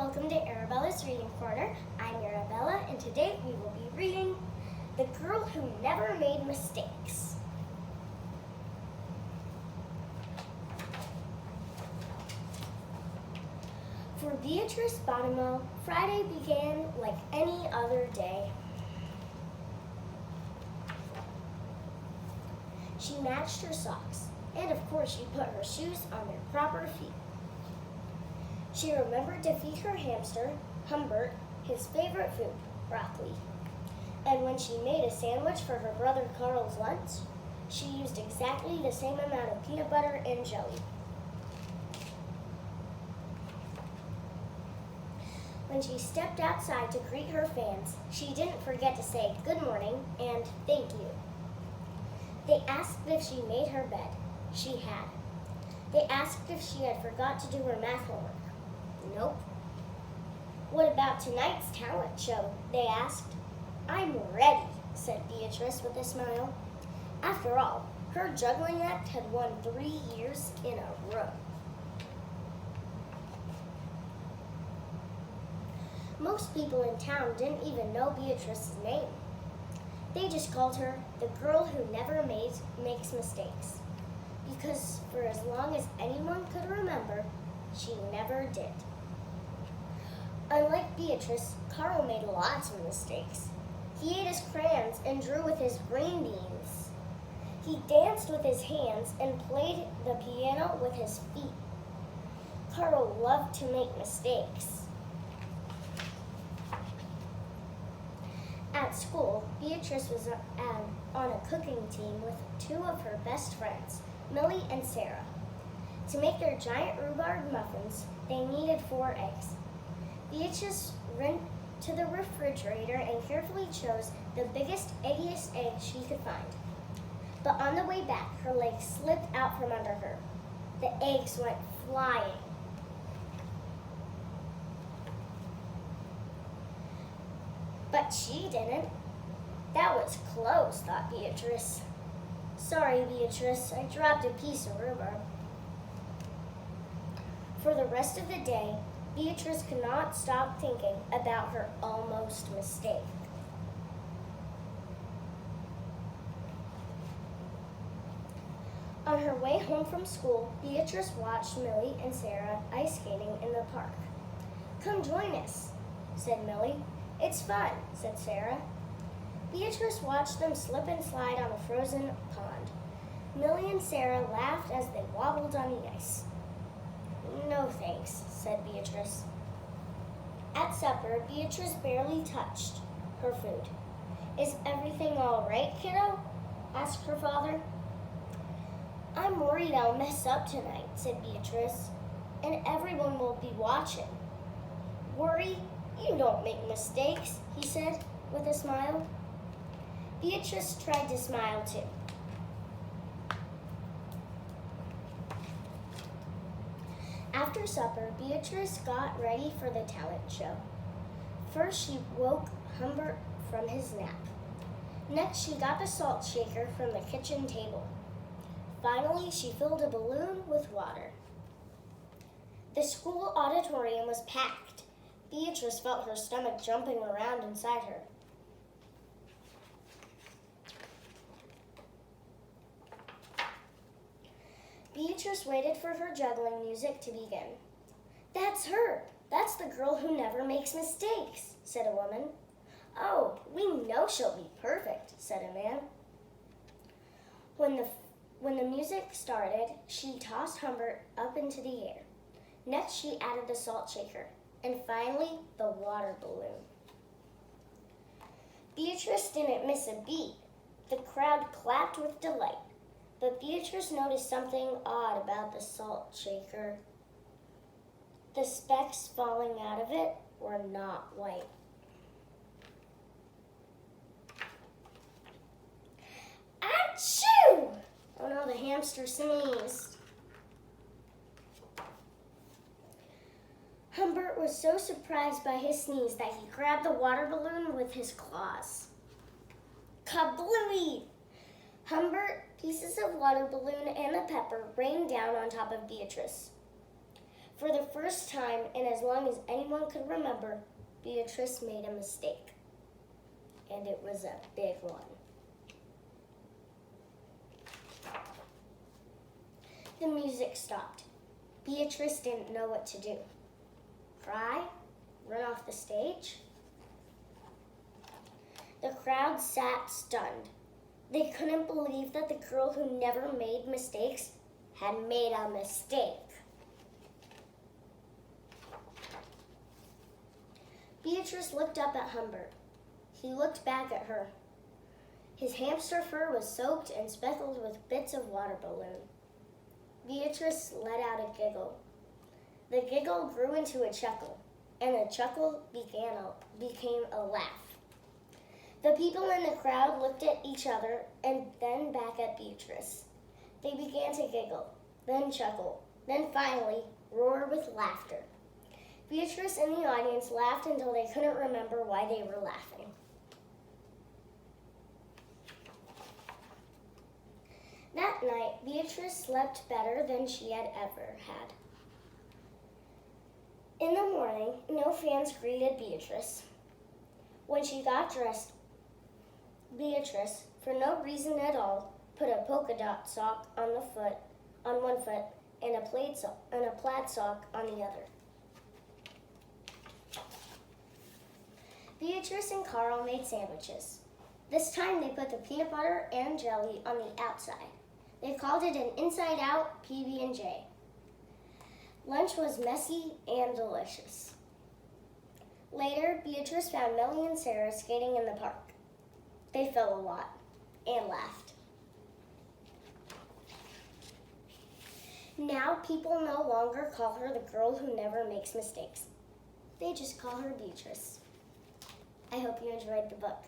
welcome to Arabella's Reading Corner. I'm Arabella, and today we will be reading The Girl Who Never Made Mistakes. For Beatrice Bottomell, Friday began like any other day. She matched her socks, and of course she put her shoes on their proper feet. She remembered to feed her hamster, Humbert, his favorite food, broccoli. And when she made a sandwich for her brother Carl's lunch, she used exactly the same amount of peanut butter and jelly. When she stepped outside to greet her fans, she didn't forget to say good morning and thank you. They asked if she made her bed. She had. They asked if she had forgot to do her math homework. Nope. What about tonight's talent show? They asked. I'm ready, said Beatrice with a smile. After all, her juggling act had won 3 years in a row. Most people in town didn't even know Beatrice's name. They just called her the girl who never makes mistakes. Because for as long as anyone could remember, she never did. Unlike Beatrice, Carl made lots of mistakes. He ate his crayons and drew with his green beans. He danced with his hands and played the piano with his feet. Carl loved to make mistakes. At school, Beatrice was on a cooking team with 2 of her best friends, Millie and Sarah. To make their giant rhubarb muffins, they needed 4 eggs. Beatrice ran to the refrigerator and carefully chose the biggest, eggiest egg she could find. But on the way back, her legs slipped out from under her. The eggs went flying. But she didn't. That was close, thought Beatrice. Sorry, Beatrice, I dropped a piece of rhubarb. For the rest of the day, Beatrice could not stop thinking about her almost mistake. On her way home from school, Beatrice watched Millie and Sarah ice skating in the park. Come join us, said Millie. It's fun, said Sarah. Beatrice watched them slip and slide on a frozen pond. Millie and Sarah laughed as they wobbled on the ice. No thanks, said Beatrice. At supper, Beatrice barely touched her food. Is everything all right, kiddo? Asked her father. I'm worried I'll mess up tonight, said Beatrice, and everyone will be watching. Worry? You don't make mistakes, he said with a smile. Beatrice tried to smile too. After supper, Beatrice got ready for the talent show. First, she woke Humbert from his nap. Next, she got the salt shaker from the kitchen table. Finally, she filled a balloon with water. The school auditorium was packed. Beatrice felt her stomach jumping around inside her. Beatrice waited for her juggling music to begin. That's her. That's the girl who never makes mistakes, said a woman. Oh, we know she'll be perfect, said a man. When the music started, she tossed Humbert up into the air. Next, she added the salt shaker, and finally, the water balloon. Beatrice didn't miss a beat. The crowd clapped with delight. But Beatrice noticed something odd about the salt shaker. The specks falling out of it were not white. Achoo! Oh no, the hamster sneezed. Humbert was so surprised by his sneeze that he grabbed the water balloon with his claws. Kablooey! Humbert, pieces of water balloon, and the pepper rained down on top of Beatrice. For the first time in as long as anyone could remember, Beatrice made a mistake. And it was a big one. The music stopped. Beatrice didn't know what to do. Cry? Run off the stage? The crowd sat stunned. They couldn't believe that the girl who never made mistakes had made a mistake. Beatrice looked up at Humbert. He looked back at her. His hamster fur was soaked and speckled with bits of water balloon. Beatrice let out a giggle. The giggle grew into a chuckle, and the chuckle became a laugh. The people in the crowd looked at each other and then back at Beatrice. They began to giggle, then chuckle, then finally roar with laughter. Beatrice and the audience laughed until they couldn't remember why they were laughing. That night, Beatrice slept better than she had ever had. In the morning, no fans greeted Beatrice. When she got dressed, Beatrice, for no reason at all, put a polka dot sock on one foot and a plaid sock on the other. Beatrice and Carl made sandwiches. This time they put the peanut butter and jelly on the outside. They called it an inside-out PB&J. Lunch was messy and delicious. Later, Beatrice found Millie and Sarah skating in the park. They fell a lot and laughed. Now people no longer call her the girl who never makes mistakes. They just call her Beatrice. I hope you enjoyed the book.